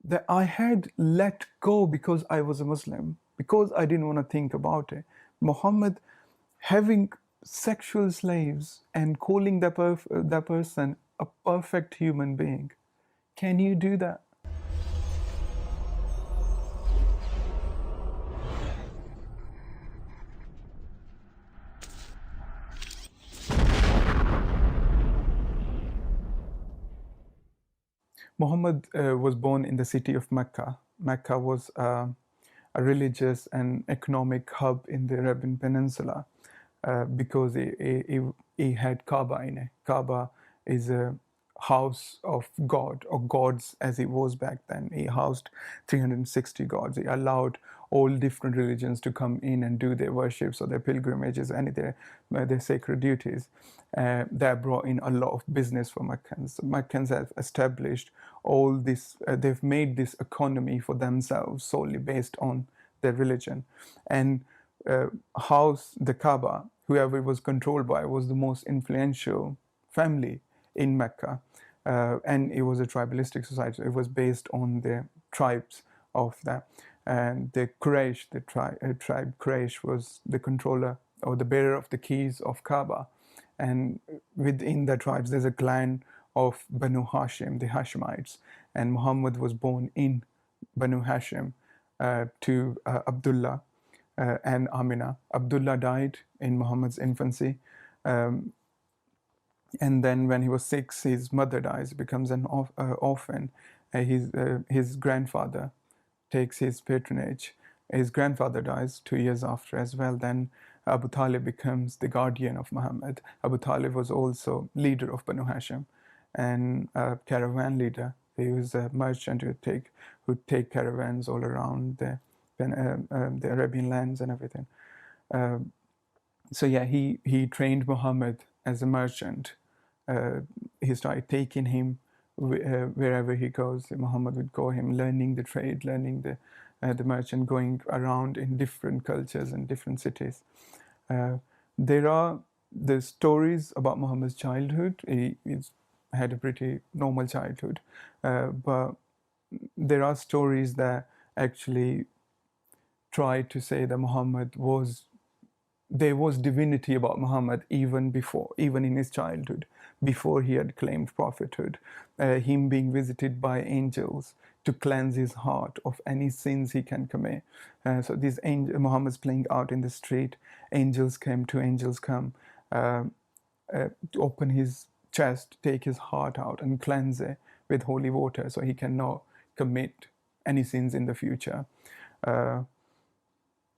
that I had let go because I was a Muslim, because I didn't want to think about it. Muhammad having sexual slaves and calling that person a perfect human being. Can you do that? Muhammad was born in the city of Mecca. Mecca was a religious and economic hub in the Arabian Peninsula because he had Kaaba in it. Kaaba is a house of God, or gods as it was back then. He housed 360 gods. He allowed all different religions to come in and do their worships or their pilgrimages, any their sacred duties. That brought in a lot of business for Meccans. Meccans have established all this, they've made this economy for themselves solely based on their religion. And house the Kaaba, whoever it was controlled by, was the most influential family in Mecca. And it was a tribalistic society. It was based on the tribes of that. And the Quraysh, the tribe Quraysh, was the controller or the bearer of the keys of Kaaba. And within the tribes, there's a clan of Banu Hashim, the Hashemites. And Muhammad was born in Banu Hashim to Abdullah and Amina. Abdullah died in Muhammad's infancy. Um, and then when he was 6, his mother dies, becomes an orphan. His grandfather takes his patronage. His grandfather dies 2 years after as well. Then Abu Talib becomes the guardian of Muhammad. Abu Talib was also leader of Banu Hashim and a caravan leader. He was a merchant who would take caravans all around the Arabian lands and everything. So yeah, he trained Muhammad as a merchant. He started taking him wherever he goes. Muhammad would go him, learning the trade, learning the merchant, going around in different cultures and different cities. There are the stories about Muhammad's childhood. He's had a pretty normal childhood, but there are stories that actually try to say that there was divinity about Muhammad even before, even in his childhood, before he had claimed prophethood. Him being visited by angels to cleanse his heart of any sins he can commit. So these Muhammad's playing out in the street. Angels come to open his chest, take his heart out, and cleanse it with holy water, so he cannot commit any sins in the future.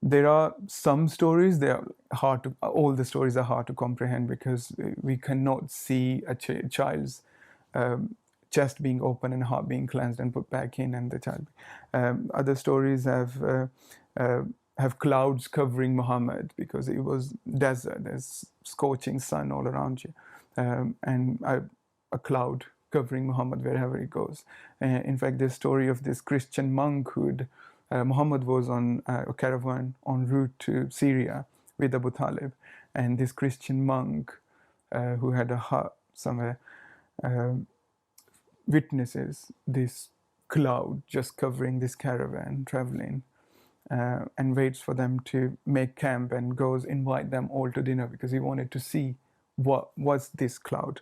There are some stories, they are hard to, all the stories are hard to comprehend because we cannot see a child's chest being open and heart being cleansed and put back in, and the child. Other stories have clouds covering Muhammad because it was desert. There's scorching sun all around you, and a cloud covering Muhammad wherever he goes. In fact, the story of this Christian monk who'd Muhammad was on a caravan en route to Syria with Abu Talib, and this Christian monk who had a hut somewhere witnesses this cloud just covering this caravan traveling, and waits for them to make camp and goes invite them all to dinner because he wanted to see what was this cloud.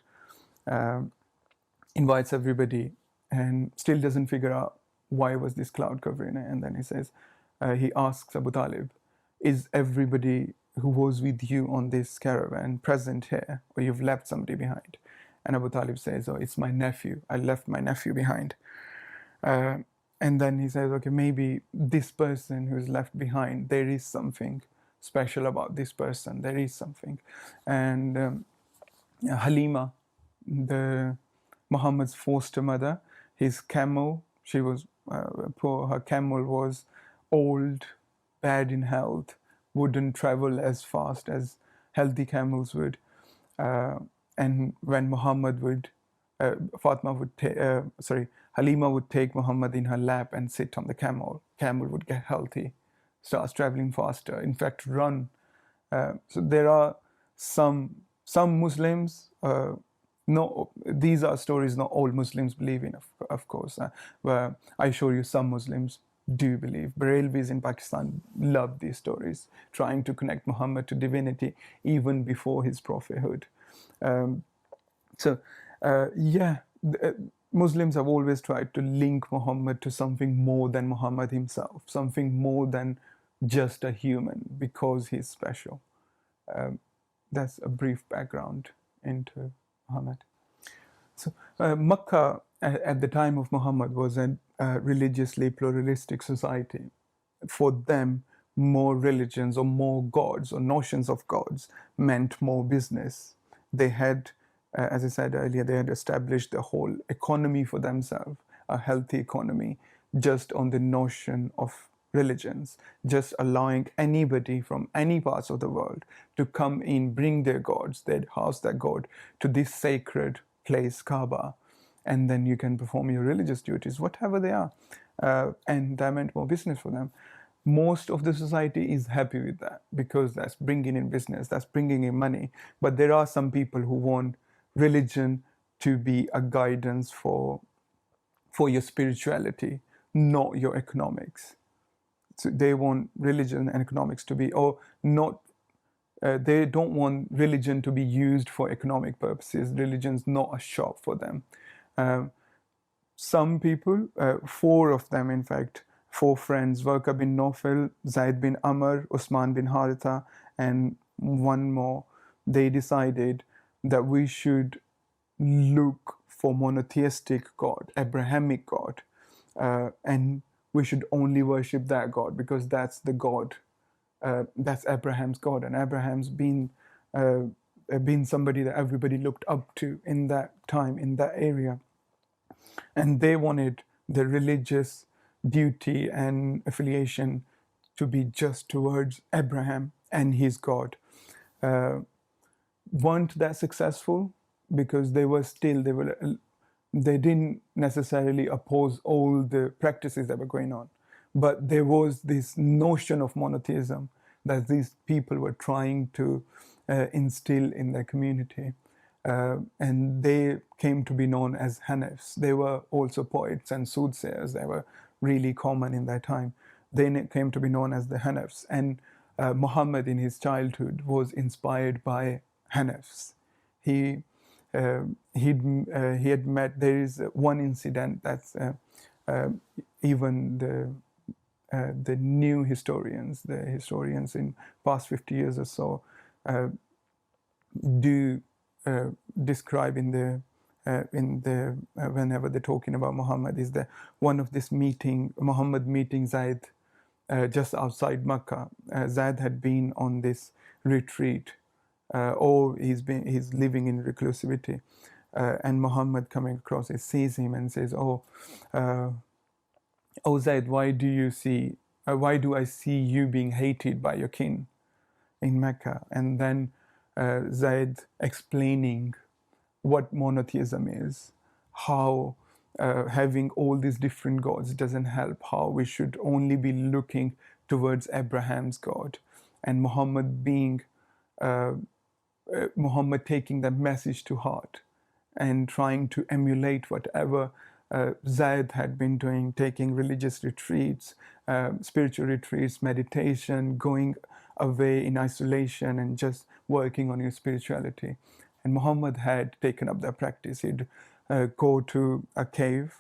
Invites everybody and still doesn't figure out why was this cloud covering it. And then he asks Abu Talib, is everybody who was with you on this caravan present here, or you've left somebody behind? And Abu Talib says, oh, it's my nephew. I left my nephew behind. And then he says, okay, maybe this person who's left behind, there is something special about this person. There is something. And Halima, the Muhammad's foster mother, his camel, she was poor. Her camel was old, bad in health, wouldn't travel as fast as healthy camels would. And when Muhammad would, Halima would take Muhammad in her lap and sit on the camel. Camel would get healthy, starts traveling faster, in fact, run. So there are some Muslims No, these are stories not all Muslims believe in, of course. Where I assure you, some Muslims do believe. Barelvis in Pakistan love these stories, trying to connect Muhammad to divinity even before his prophethood. Um, so, yeah, Muslims have always tried to link Muhammad to something more than Muhammad himself, something more than just a human, because he's special. Um, that's a brief background into Muhammad. So, Makkah at the time of Muhammad was a religiously pluralistic society. For them, more religions or more gods or notions of gods meant more business. They had, as I said earlier, they had established the whole economy for themselves, a healthy economy, just on the notion of religions, just allowing anybody from any parts of the world to come in, bring their gods, they'd house their god to this sacred place, Kaaba, and then you can perform your religious duties, whatever they are. And that meant more business for them. Most of the society is happy with that because that's bringing in business, that's bringing in money. But there are some people who want religion to be a guidance for your spirituality, not your economics. So they want religion and economics to be, or not. They don't want religion to be used for economic purposes. Religion's not a shop for them. Um, some people, four of them, in fact, four friends, Warqa bin Nawfal, Zaid bin Amr, Usman bin Haritha, and one more, they decided that we should look for monotheistic God, Abrahamic God, and we should only worship that God because that's the God, that's Abraham's God, and Abraham's uh, been somebody that everybody looked up to in that time, in that area. And they wanted the religious duty and affiliation to be just towards Abraham and his God. Uh, weren't that successful because they didn't necessarily oppose all the practices that were going on, but there was this notion of monotheism that these people were trying to instill in their community. And they came to be known as Hanifs. They were also poets and soothsayers. They were really common in that time. They came to be known as the Hanifs. And Muhammad, in his childhood, was inspired by Hanifs. He he had met. There is one incident that's even the new historians, the historians in past 50 years or so, do describe in the whenever they're talking about Muhammad, is the one of this meeting, Muhammad meeting Zaid just outside Makkah. Zaid had been on this retreat, or he's living in reclusivity, and Muhammad coming across, he sees him and says, "Oh Zaid, why do I see you being hated by your kin in Mecca?" And then Zaid explaining what monotheism is, how having all these different gods doesn't help, how we should only be looking towards Abraham's God, and Muhammad taking that message to heart and trying to emulate whatever Zaid had been doing, taking religious retreats, spiritual retreats, meditation, going away in isolation and just working on your spirituality. And Muhammad had taken up that practice. He'd go to a cave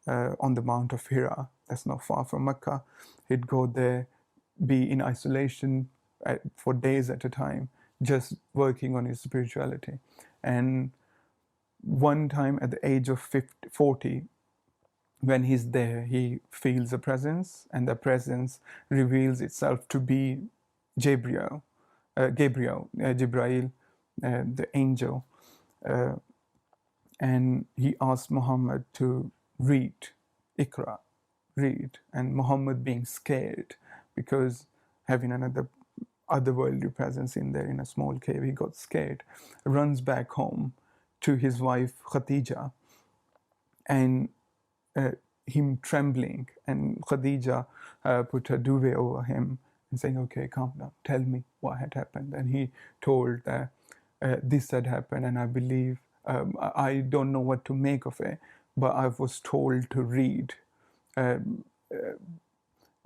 on the Mount of Hira, that's not far from Mecca. He'd go there, be in isolation for days at a time, just working on his spirituality. And one time at the age of 40, when he's there, he feels a presence, and the presence reveals itself to be Gabriel, the angel. Uh, and he asked Muhammad to read, Iqra, read. And Muhammad, being scared because having another otherworldly presence in there in a small cave, he got scared, runs back home to his wife Khadija, and him trembling, and Khadija put her duvet over him and saying, "Okay, calm down, tell me what had happened." And he told that this had happened, and I believe I don't know what to make of it, but I was told to read. Um,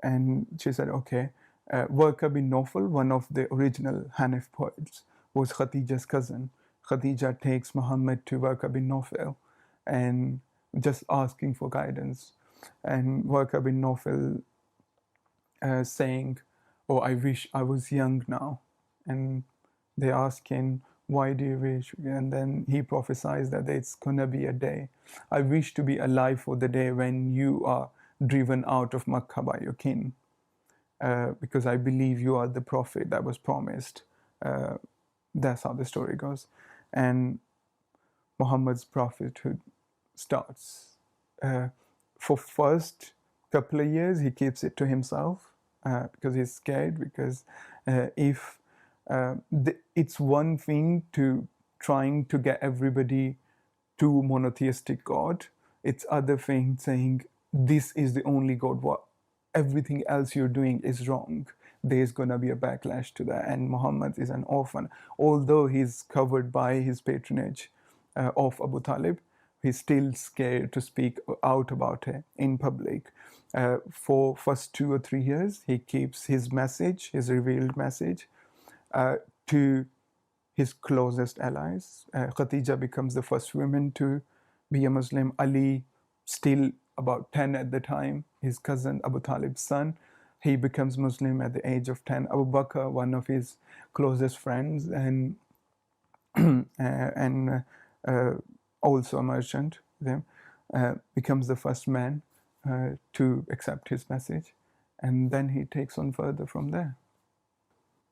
and she said, okay. Warqa bin Nawfal, one of the original Hanif poets, was Khadija's cousin. Khadija takes Muhammad to Warqa bin Nawfal and just asking for guidance. And Warqa bin Nawfal saying, oh, I wish I was young now. And they ask him, why do you wish? And then he prophesies that it's going to be a day. I wish to be alive for the day when you are driven out of Makkah by your king, because I believe you are the prophet that was promised. That's how the story goes. And Muhammad's prophethood starts. For first couple of years, he keeps it to himself because he's scared. Because if it's one thing to trying to get everybody to monotheistic God, it's other thing saying this is the only God. What everything else you're doing is wrong. There's gonna be a backlash to that. And Muhammad is an orphan, although he's covered by his patronage of Abu Talib. He's still scared to speak out about it in public. For first 2 or 3 years, he keeps his message, his revealed message, to his closest allies. Khadija becomes the first woman to be a Muslim. Ali, still about 10 at the time, his cousin Abu Talib's son, he becomes Muslim at the age of 10. Abu Bakr, one of his closest friends, and and also a merchant, them, becomes the first man to accept his message, and then he takes on further from there.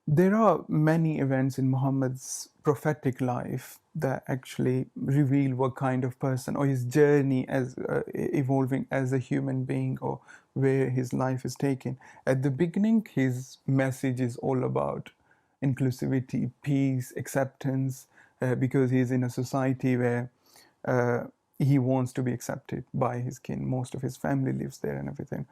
There are many events in Muhammad's prophetic life that actually reveal what kind of person or his journey as evolving as a human being, or where his life is taken. At the beginning, his message is all about inclusivity, peace, acceptance, because he's in a society where he wants to be accepted by his kin. Most of his family lives there and everything.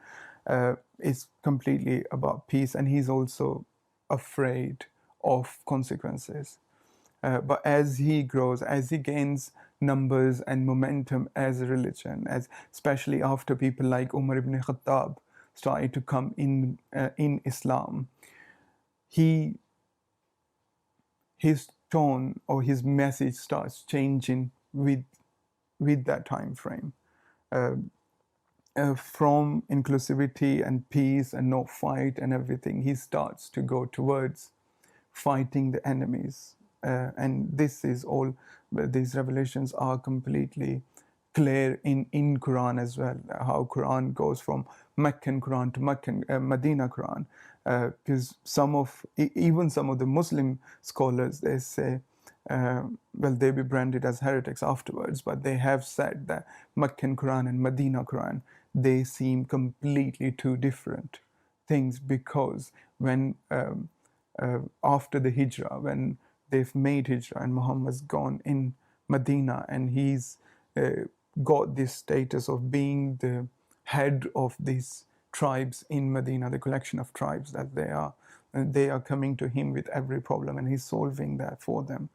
It's completely about peace, and he's also afraid of consequences. But as he grows, as he gains numbers and momentum as a religion, as especially after people like Umar ibn Khattab started to come in Islam, his tone or his message starts changing with that time frame. From inclusivity and peace and no fight and everything, he starts to go towards fighting the enemies. And this is all, these revelations are completely clear in Quran as well, how Quran goes from Meccan Quran to Medina Quran. Because even some of the Muslim scholars, they say, well, they be branded as heretics afterwards, but they have said that Meccan Quran and Medina Quran, they seem completely two different things, because when after the Hijrah, when they've made Hijrah and Muhammad's gone in Medina, and he's got this status of being the head of these tribes in Medina, the collection of tribes that they are coming to him with every problem, and he's solving that for them.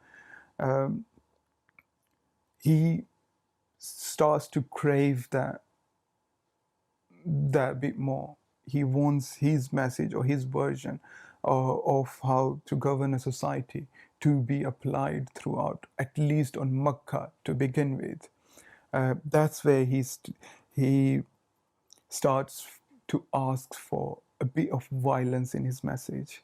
He starts to crave that bit more. He wants his message or his version of how to govern a society to be applied throughout, at least on Makkah to begin with. That's where he starts to ask for a bit of violence in his message.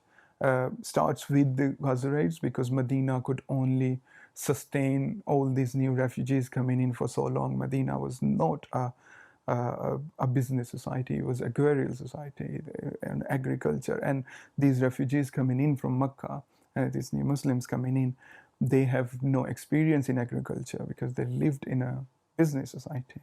Starts with the Khazrajids, because Medina could only sustain all these new refugees coming in for so long. Medina was not a business society, it was a agrarian society and agriculture. And these refugees coming in from Makkah, these new Muslims coming in, they have no experience in agriculture because they lived in a business society.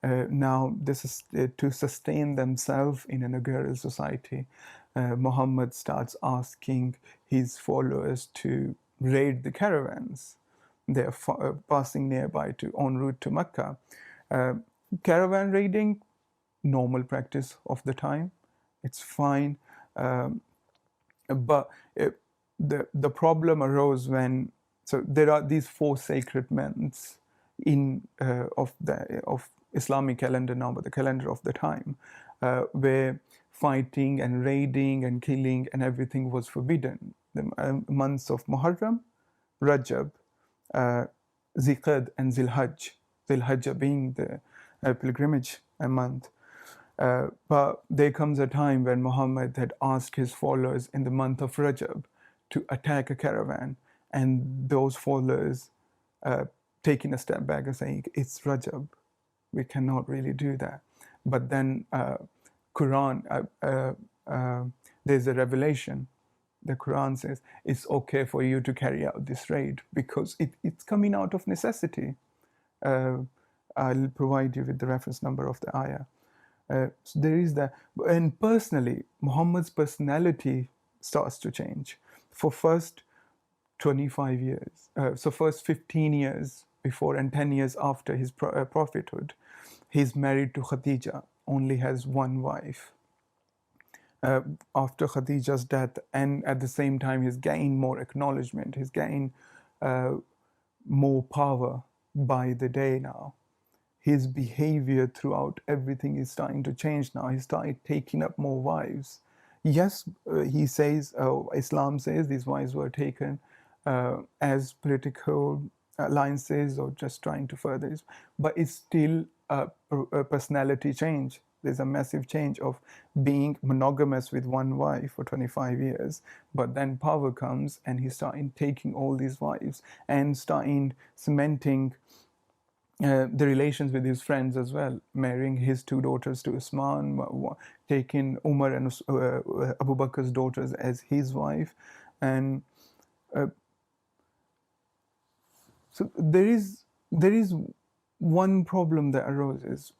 Now, this is to sustain themselves in an agrarian society. Muhammad starts asking his followers to raid the caravans. They're passing nearby en route to Mecca. Caravan raiding, normal practice of the time. It's fine. But the problem arose when So there are these 4 sacred months in of Islamic calendar now, but the calendar of the time, where fighting and raiding and killing and everything was forbidden. The months of Muharram, Rajab, uh, Zilqad, and Zilhajj. Zilhajj being the pilgrimage month. But there comes a time when Muhammad had asked his followers in the month of Rajab to attack a caravan, and those followers taking a step back and saying, "It's Rajab, we cannot really do that." But then Quran, there's a revelation. The Quran says it's okay for you to carry out this raid because it's coming out of necessity. I'll provide you with the reference number of the ayah. So there is that. And personally, Muhammad's personality starts to change. For first 25 years, so first 15 years before and 10 years after his prophethood, he's married to Khadija, only has one wife. After Khadija's death, and at the same time, he's gained more acknowledgement, he's gained more power by the day now. His behavior throughout everything is starting to change now. He started taking up more wives. Yes, he says, Islam says these wives were taken as political alliances or just trying to further this, but it's still a personality change. There's a massive change of being monogamous with one wife for 25 years, but then power comes and he's starting taking all these wives and starting cementing the relations with his friends as well, marrying his 2 daughters to Usman, taking Umar and Abu Bakr's daughters as his wife. And so there is one problem that arises.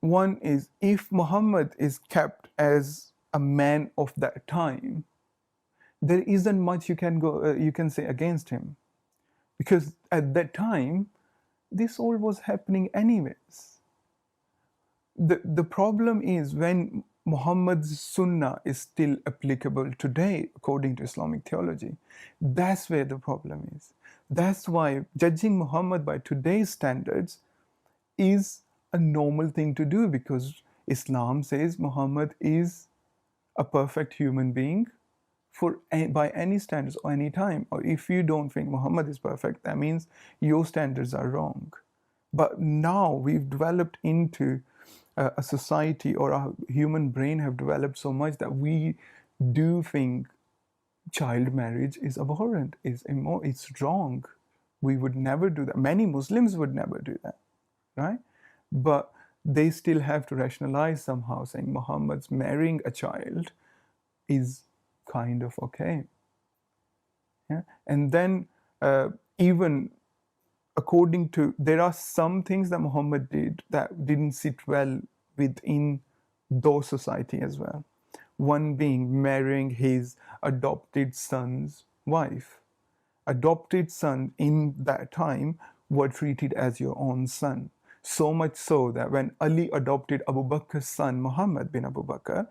One is, if Muhammad is kept as a man of that time, there isn't much you can say against him, because at that time this all was happening anyways. The problem is when Muhammad's sunnah is still applicable today according to Islamic theology. That's where the problem is. That's why judging Muhammad by today's standards is a normal thing to do, because Islam says Muhammad is a perfect human being by any standards or any time. Or if you don't think Muhammad is perfect, that means your standards are wrong. But now we've developed into a society, or our human brain have developed so much that we do think child marriage is abhorrent, it's wrong. We would never do that. Many Muslims would never do that, right? But they still have to rationalize somehow, saying Muhammad's marrying a child is kind of okay. Yeah? And then even according to, there are some things that Muhammad did that didn't sit well within those society as well. One being marrying his adopted son's wife. Adopted sons in that time were treated as your own son. So much so that when Ali adopted Abu Bakr's son, Muhammad bin Abu Bakr,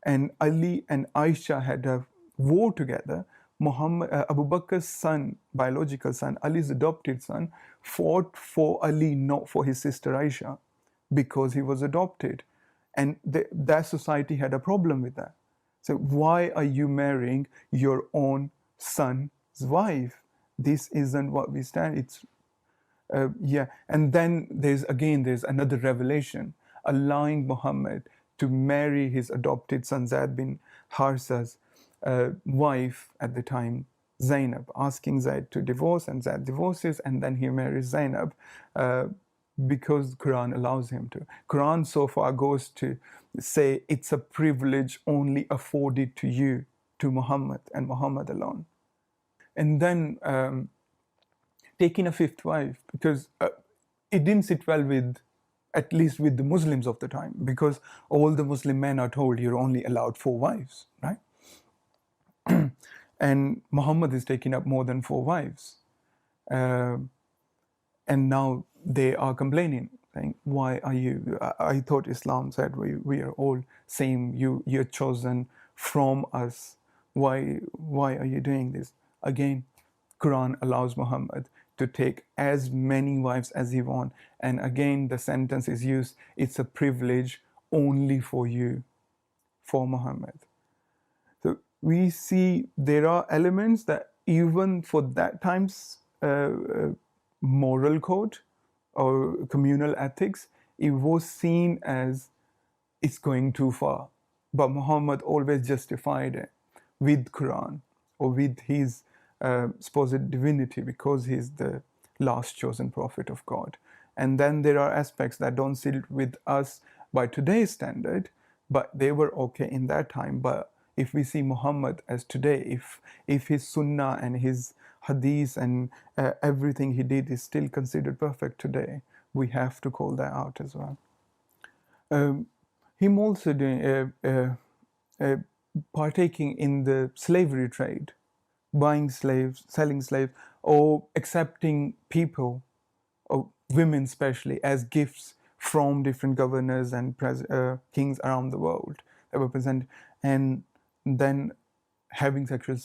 and Ali and Aisha had a war together, Abu Bakr's son, biological son, Ali's adopted son, fought for Ali, not for his sister Aisha, because he was adopted. And that society had a problem with that. So why are you marrying your own son's wife? This isn't what we stand. It's and then there's another revelation, allowing Muhammad to marry his adopted son Zaid bin Harsa's wife at the time, Zainab, asking Zaid to divorce, and Zaid divorces, and then he marries Zainab because Quran allows him to. Quran so far goes to say it's a privilege only afforded to you, to Muhammad and Muhammad alone. And then taking a 5th wife, because it didn't sit well with, at least with the Muslims of the time, because all the Muslim men are told you're only allowed 4 wives, right? And Muhammad is taking up more than 4 wives. And now they are complaining, saying, why are you, I thought Islam said we are all same, you're chosen from us. Why are you doing this? Again, Quran allows Muhammad to take as many wives as he wants. And again, the sentence is used, it's a privilege only for you, for Muhammad. So we see there are elements that even for that time's moral code or communal ethics, it was seen as it's going too far. But Muhammad always justified it with Quran or with his supposed divinity, because he's the last chosen prophet of God. And then there are aspects that don't sit with us by today's standard, but they were okay in that time. But if we see Muhammad as today, if his sunnah and his hadith and everything he did is still considered perfect today, we have to call that out as well. Him also doing, partaking in the slavery trade, buying slaves, selling slaves, or accepting people, or women especially, as gifts from different governors and kings around the world that were present, and then having sexual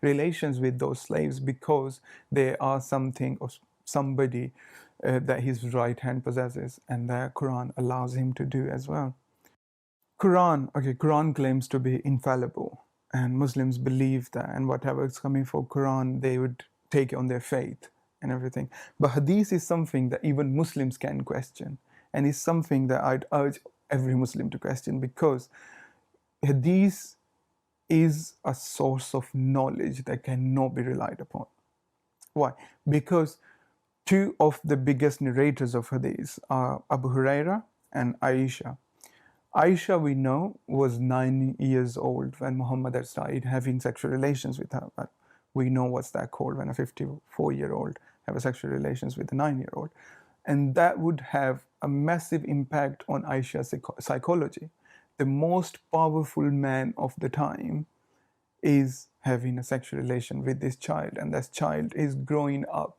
relations with those slaves because they are something or somebody that his right hand possesses, and the Quran allows him to do as well. Quran claims to be infallible, and Muslims believe that, and whatever is coming for Quran, they would take on their faith and everything. But Hadith is something that even Muslims can question, and is something that I'd urge every Muslim to question, because Hadith is a source of knowledge that cannot be relied upon. Why? Because two of the biggest narrators of Hadith are Abu Huraira and Aisha. Aisha, we know, was 9 years old when Muhammad had started having sexual relations with her. But we know what's that called when a 54-year-old have sexual relations with a 9-year-old. And that would have a massive impact on Aisha's psychology. The most powerful man of the time is having a sexual relation with this child, and this child is growing up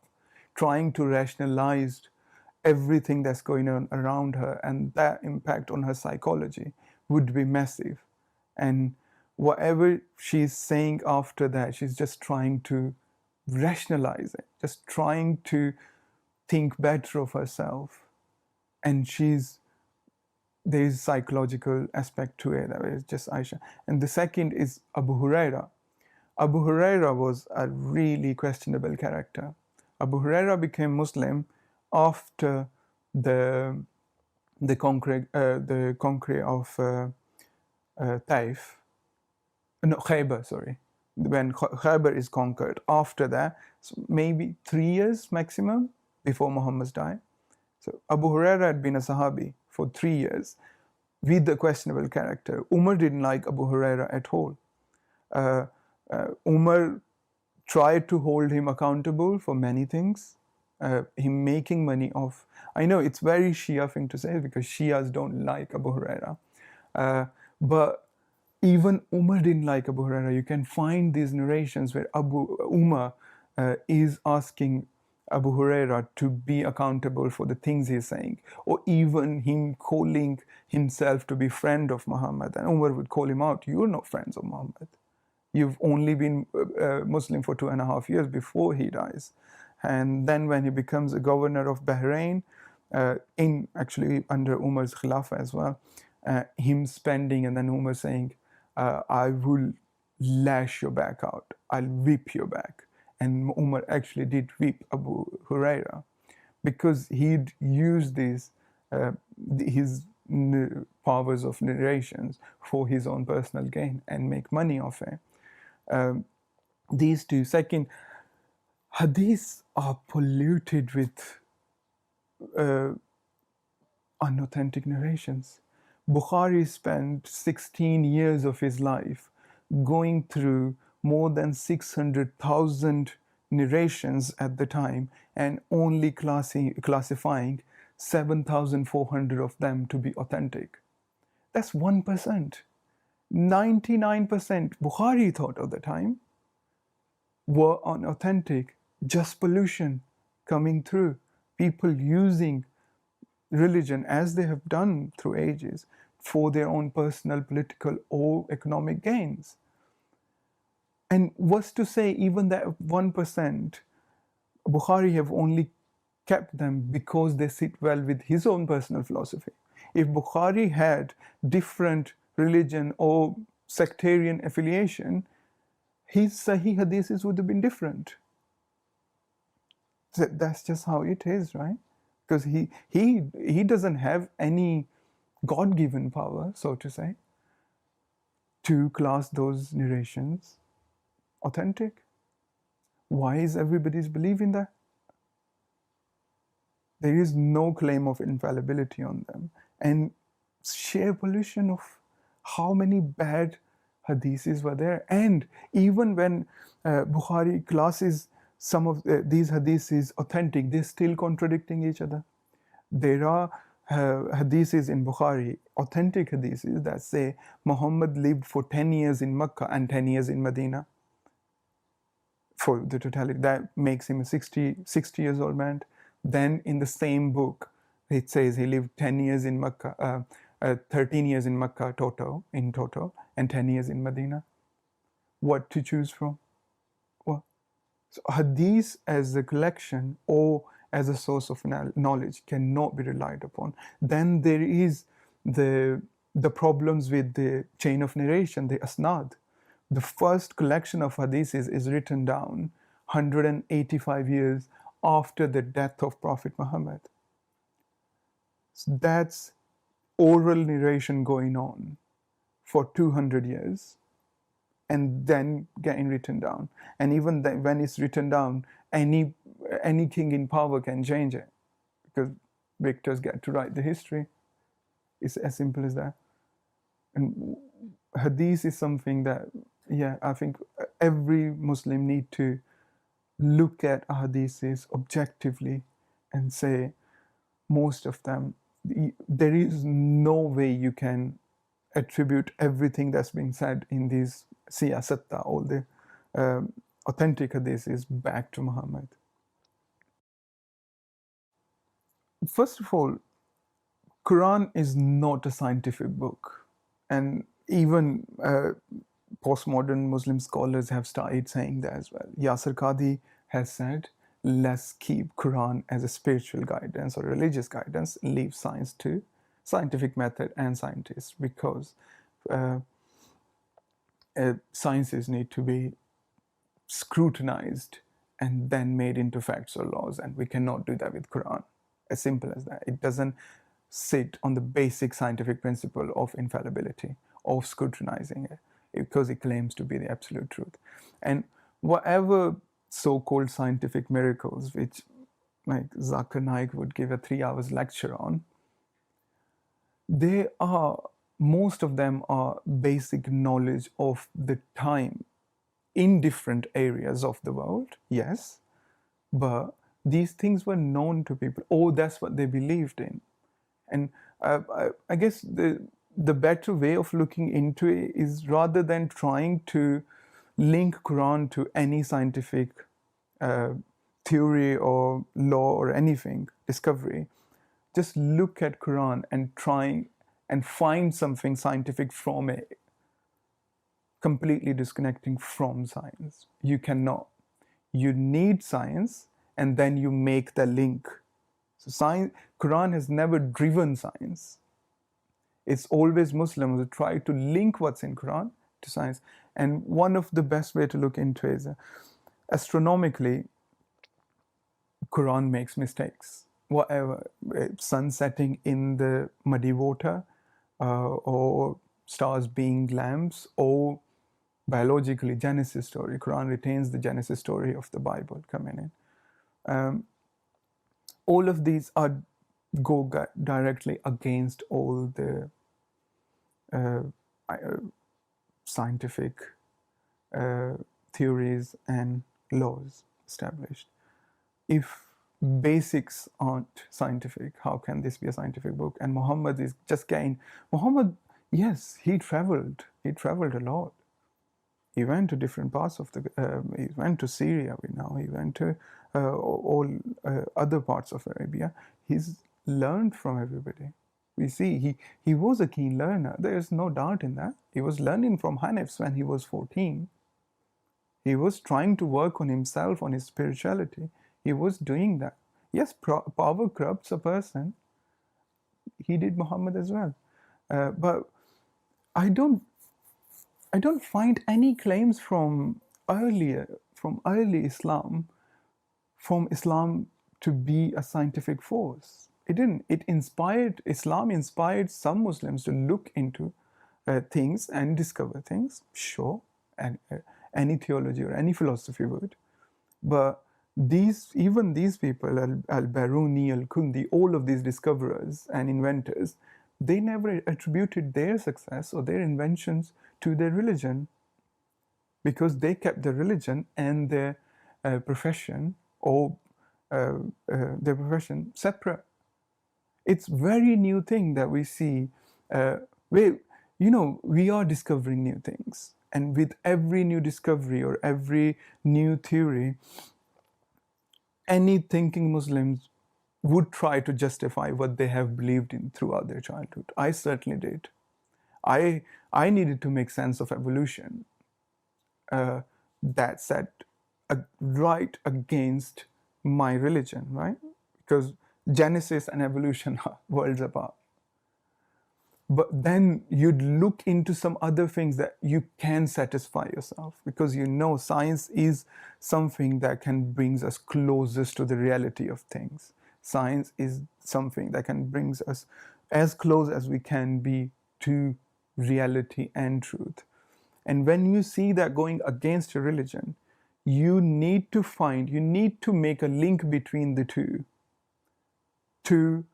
trying to rationalize everything that's going on around her, and that impact on her psychology would be massive. And whatever she's saying after that, she's just trying to rationalize it, just trying to think better of herself. And there's psychological aspect to it, that is just Aisha. And the second is Abu Huraira. Abu Huraira was a really questionable character. Abu Huraira became Muslim after the conquering of Taif, no, Khaybar, sorry. When Khaybar is conquered, after that, so maybe 3 years maximum before Muhammad's died. So Abu Huraira had been a Sahabi for 3 years with a questionable character. Umar didn't like Abu Huraira at all. Umar tried to hold him accountable for many things. Him making money off. I know it's very Shia thing to say because Shias don't like Abu Huraira. But even Umar didn't like Abu Huraira. You can find these narrations where Umar is asking Abu Huraira to be accountable for the things he's saying, or even him calling himself to be friend of Muhammad. And Umar would call him out, "You're not friends of Muhammad. You've only been Muslim for 2.5 years before he dies." And then when he becomes a governor of Bahrain, in actually under Umar's Khilafah as well, him spending, and then Umar saying, "I will lash your back out. I'll whip your back." And Umar actually did whip Abu Huraira because he'd used his powers of narrations for his own personal gain and make money off it. These two. Second, hadiths are polluted with unauthentic narrations. Bukhari spent 16 years of his life going through more than 600,000 narrations at the time and only classifying 7,400 of them to be authentic. That's 1%. 99% Bukhari thought at the time were unauthentic, just pollution coming through, people using religion as they have done through ages for their own personal, political, or economic gains. And what's to say even that 1%, Bukhari have only kept them because they sit well with his own personal philosophy. If Bukhari had different religion or sectarian affiliation, his Sahih hadiths would have been different. That's just how it is, right? Because he doesn't have any God-given power, so to say, to class those narrations authentic. Why is everybody's believing that? There is no claim of infallibility on them. And sheer pollution of how many bad hadiths were there. And even when Bukhari classes some of these hadiths authentic, they're still contradicting each other. There are hadiths in Bukhari, authentic hadiths that say Muhammad lived for 10 years in Mecca and 10 years in Medina. For the totality, that makes him a 60 years old man. Then in the same book, it says he lived 10 years in Mecca, 13 years in Mecca in total, and 10 years in Medina. What to choose from? Well, so hadith as a collection or as a source of knowledge cannot be relied upon. Then there is the problems with the chain of narration, the asnad. The first collection of hadiths is written down 185 years after the death of Prophet Muhammad. So that's oral narration going on for 200 years and then getting written down. And even then, when it's written down, any king in power can change it because victors get to write the history. It's as simple as that. And hadith is something that, yeah, I think every Muslim need to look at hadiths objectively and say most of them, there is no way you can attribute everything that's being said in these siyasatta, all the authentic hadiths back to Muhammad. First of all, Quran is not a scientific book, and even postmodern Muslim scholars have started saying that as well. Yasir Qadhi has said, let's keep Quran as a spiritual guidance or religious guidance, leave science to scientific method and scientists, because sciences need to be scrutinized and then made into facts or laws, and we cannot do that with Quran. As simple as that. It doesn't sit on the basic scientific principle of infallibility, of scrutinizing it, because it claims to be the absolute truth. And whatever so-called scientific miracles, which like Zakir Naik would give a 3 hours lecture on, most of them are basic knowledge of the time in different areas of the world, yes, but these things were known to people. Oh, that's what they believed in. And I guess the better way of looking into it is, rather than trying to link Quran to any scientific theory or law or anything, discovery, just look at Quran and try and find something scientific from it, completely disconnecting from science. You cannot. You need science, and then you make the link. So science, Quran has never driven science. It's always Muslims who try to link what's in Quran to science. And one of the best way to look into it is astronomically, Quran makes mistakes. Whatever, sun setting in the muddy water, or stars being lamps, or biologically Genesis story. Quran retains the Genesis story of the Bible coming in. All of these go directly against all the scientific theories and laws established. If basics aren't scientific, how can this be a scientific book? And Muhammad is just Muhammad, yes, he traveled a lot. He went to different parts of he went to Syria, we know, he went to all other parts of Arabia. He's learned from everybody. We see he was a keen learner. There is no doubt in that. He was learning from Hanifs when he was 14. He was trying to work on himself, on his spirituality. He was doing that. Yes, power corrupts a person. He did Muhammad as well. But I don't I don't find any claims from early Islam, from Islam to be a scientific force. It didn't. Islam inspired some Muslims to look into things and discover things. Sure, and any theology or any philosophy would. But even these people, Al-Biruni, Al-Kundi, all of these discoverers and inventors, they never attributed their success or their inventions to their religion, because they kept their religion and their profession or their profession separate. It's very new thing that we see. We are discovering new things, and with every new discovery or every new theory, any thinking Muslims would try to justify what they have believed in throughout their childhood. I certainly did. I needed to make sense of evolution. That set right against my religion, right? Because Genesis and evolution are worlds apart. But then you'd look into some other things that you can satisfy yourself, because science is something that can bring us closest to the reality of things. Science is something that can bring us as close as we can be to reality and truth. And when you see that going against your religion, you need to make a link between the two to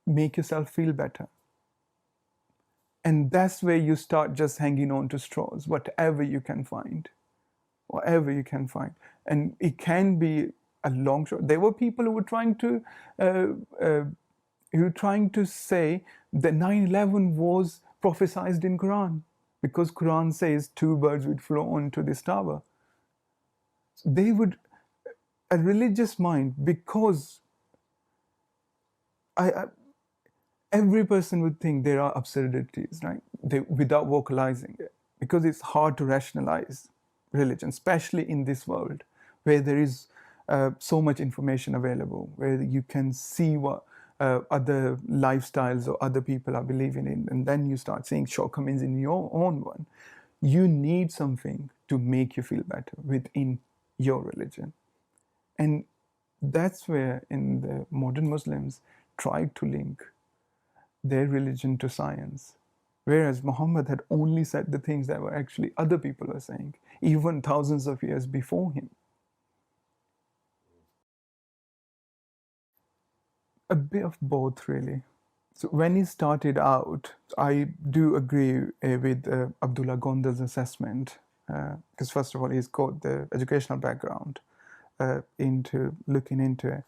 make yourself feel better. And that's where you start just hanging on to straws, whatever you can find. And it can be a long shot. There were people who were trying to say that 9/11 was prophesied in Quran, because Quran says 2 birds would fly onto this tower. A religious mind, because every person would think there are absurdities, right? Without vocalizing it, because it's hard to rationalize religion, especially in this world where there is so much information available, where you can see what other lifestyles or other people are believing in, and then you start seeing shortcomings in your own one. You need something to make you feel better within your religion. And that's where in the modern Muslims tried to link their religion to science, whereas Muhammad had only said the things that were actually other people were saying, even thousands of years before him. A bit of both, really. So when he started out, I do agree with Abdullah Gonda's assessment, because first of all, he's got the educational background into looking into it.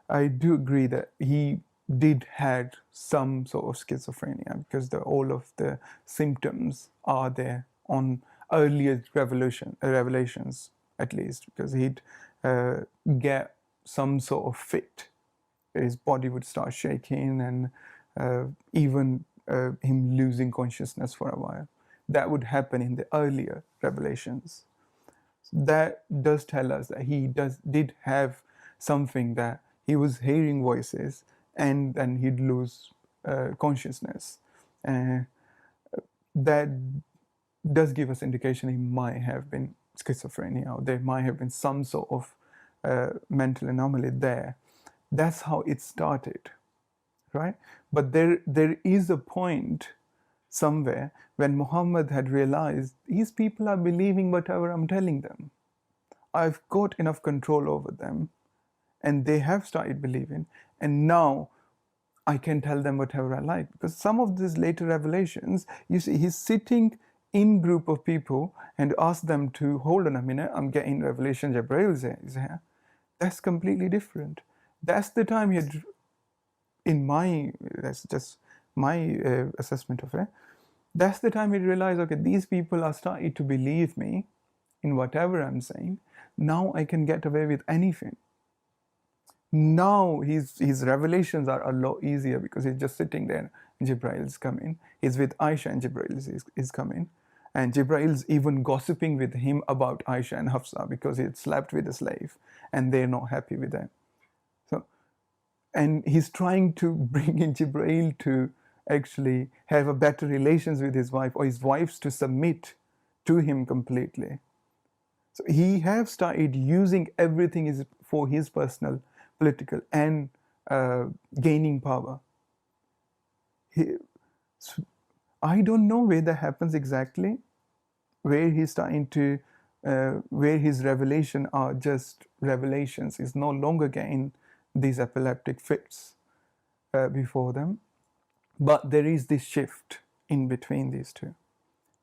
I do agree that he did had some sort of schizophrenia, because all of the symptoms are there on earlier revelations, at least, because he'd get some sort of fit. His body would start shaking, and even him losing consciousness for a while. That would happen in the earlier revelations. That does tell us that he did have something, that he was hearing voices and then he'd lose consciousness. That does give us indication he might have been schizophrenia, or there might have been some sort of mental anomaly there. That's how it started, right? But there is a point somewhere when Muhammad had realized these people are believing whatever I'm telling them. I've got enough control over them, and they have started believing, and now I can tell them whatever I like. Because some of these later revelations, you see, he's sitting in group of people and ask them to hold on a minute, I'm getting revelation, Jibreel is here. That's completely different. That's the time he had, that's just my assessment of it. That's the time he realized, okay, these people are starting to believe me in whatever I'm saying. Now I can get away with anything. Now his revelations are a lot easier, because he's just sitting there and Jibreel is coming. He's with Aisha and Jibreel is coming. And Jibrail's even gossiping with him about Aisha and Hafsa because he had slept with a slave and they're not happy with that. So, and he's trying to bring in Jibrail to actually have a better relations with his wife, or his wives to submit to him completely. So he have started using everything for his personal, political, and gaining power. I don't know where that happens exactly, where he's starting to, where his revelation are just revelations. He's no longer getting these epileptic fits before them. But there is this shift in between these two.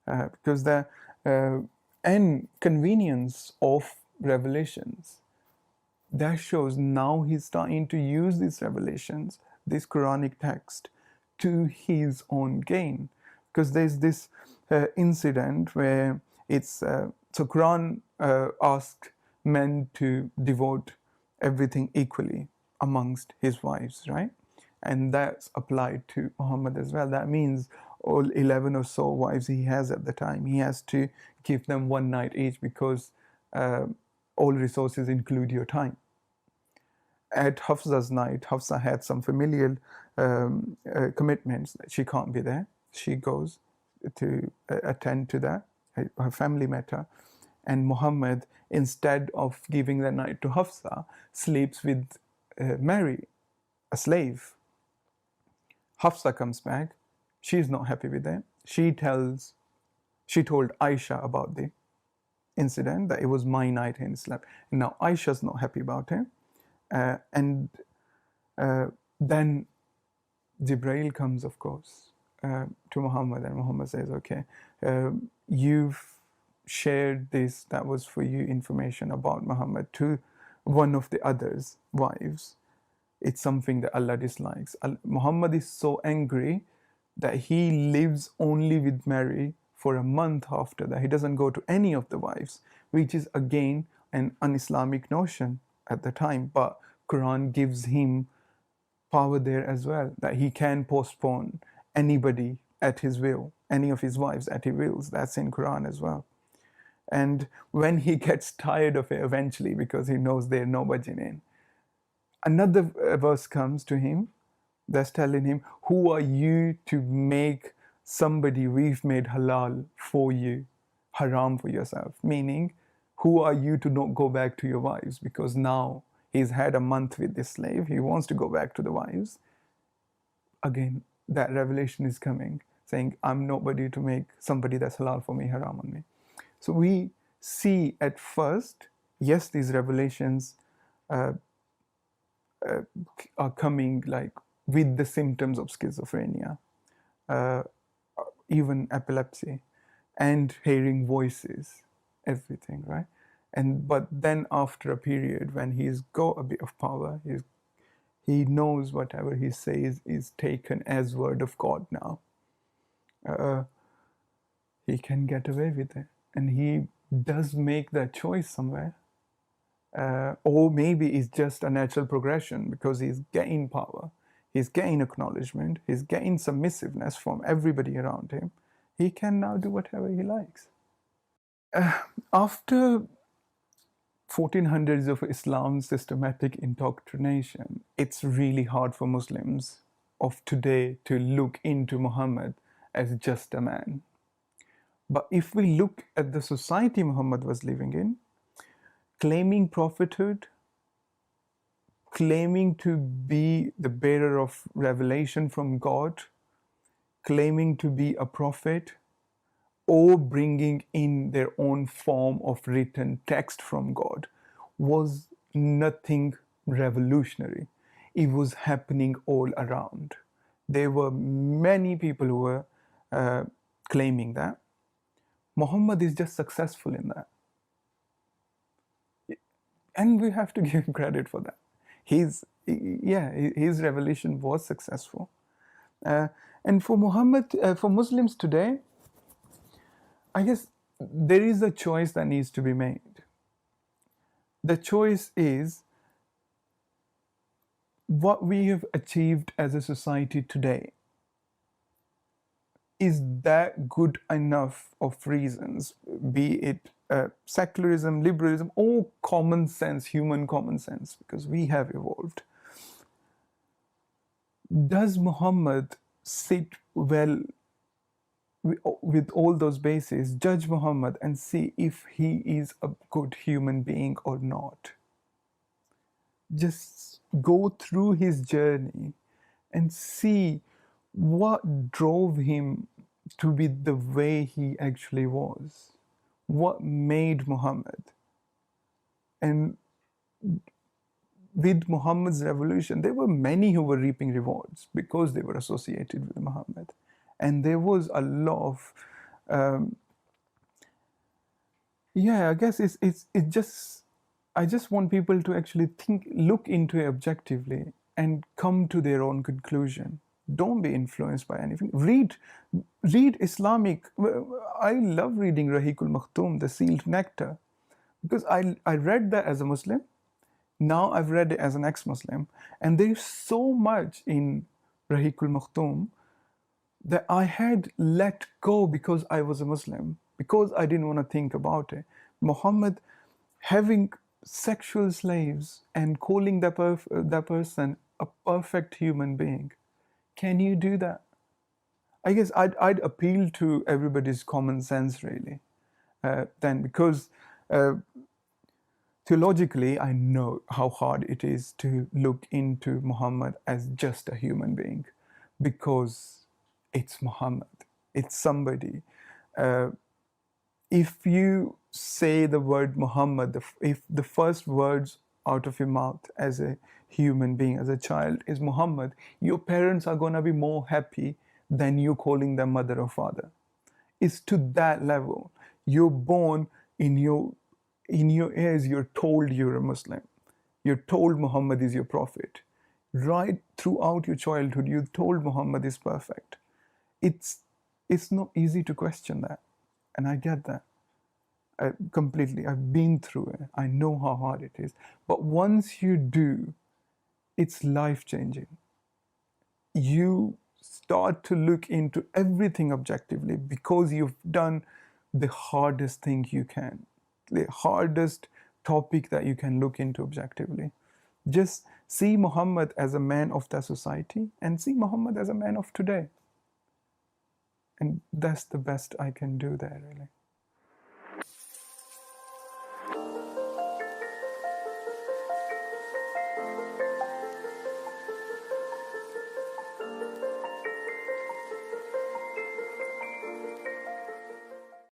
Because the inconvenience of revelations, that shows now he's starting to use these revelations, this Quranic text, to his own gain. Because there's this incident where it's so Quran asked men to devote everything equally amongst his wives, right? And that's applied to Muhammad as well. That means all 11 or so wives he has at the time, he has to give them one night each, because all resources include your time. At Hafsa's night, Hafsa had some familial commitments. She can't be there. She goes to attend to that. Her family matter. And Muhammad, instead of giving the night to Hafsa, sleeps with Mary, a slave. Hafsa comes back. She's not happy with that. She told Aisha about the incident, that it was my night and slept. And now Aisha's not happy about it. And then Jibrail comes, of course, to Muhammad, and Muhammad says, okay, you've shared this, that was for you, information about Muhammad to one of the others' wives. It's something that Allah dislikes. Muhammad is so angry that he lives only with Mary for a month after that. He doesn't go to any of the wives, which is again an un-Islamic notion at the time. But Quran gives him power there as well, that he can postpone anybody at his will, any of his wives at his wills. That's in Quran as well. And when he gets tired of it eventually, because he knows they're no budging in, another verse comes to him that's telling him, who are you to make somebody we've made halal for you haram for yourself? Meaning, who are you to not go back to your wives? Because now he's had a month with this slave, he wants to go back to the wives. Again, that revelation is coming, saying, I'm nobody to make somebody that's halal for me haram on me. So we see at first, yes, these revelations are coming like with the symptoms of schizophrenia, even epilepsy, and hearing voices, everything, right? But then after a period when he's got a bit of power, he knows whatever he says is taken as word of God now. He can get away with it, and he does make that choice somewhere. Or maybe it's just a natural progression, because he's getting power, he's getting acknowledgement, he's getting submissiveness from everybody around him. He can now do whatever he likes. After 1400s of Islam's systematic indoctrination, it's really hard for Muslims of today to look into Muhammad as just a man. But if we look at the society Muhammad was living in, claiming prophethood, claiming to be the bearer of revelation from God, claiming to be a prophet, or bringing in their own form of written text from God, was nothing revolutionary. It was happening all around. There were many people who were claiming that. Muhammad is just successful in that. And we have to give him credit for that. His revelation was successful. And for Muslims today, I guess there is a choice that needs to be made. The choice is what we have achieved as a society today. is that good enough of reasons, be it secularism, liberalism, or common sense, human common sense, because we have evolved. Does Muhammad sit well with all those bases? Judge Muhammad and see if he is a good human being or not. Just go through his journey and see what drove him to be the way he actually was. What made Muhammad? And with Muhammad's revolution, there were many who were reaping rewards because they were associated with Muhammad. And there was a lot of, yeah, I guess it just, I just want people to actually look into it objectively and come to their own conclusion. Don't be influenced by anything. Read Islamic. I love reading Rahiqul Makhtoom, the sealed nectar, because I read that as a Muslim. Now I've read it as an ex-Muslim, and there's so much in Rahiqul Makhtoom that I had let go because I was a Muslim, because I didn't want to think about it. Muhammad having sexual slaves and calling that person a perfect human being. Can you do that? I guess I'd appeal to everybody's common sense, really, then, because theologically, I know how hard it is to look into Muhammad as just a human being, because it's Muhammad, it's somebody. If you say the word Muhammad, if the first words out of your mouth as a human being, as a child, is Muhammad, your parents are going to be more happy than you calling them mother or father. It's to that level. You're born in your ears, you're told you're a Muslim. You're told Muhammad is your prophet. Right throughout your childhood, you're told Muhammad is perfect. It's not easy to question that. And I get that. Completely. I've been through it. I know how hard it is. But once you do, it's life-changing. You start to look into everything objectively because you've done the hardest thing you can, the hardest topic that you can look into objectively. Just see Muhammad as a man of that society and see Muhammad as a man of today. And that's the best I can do there, really.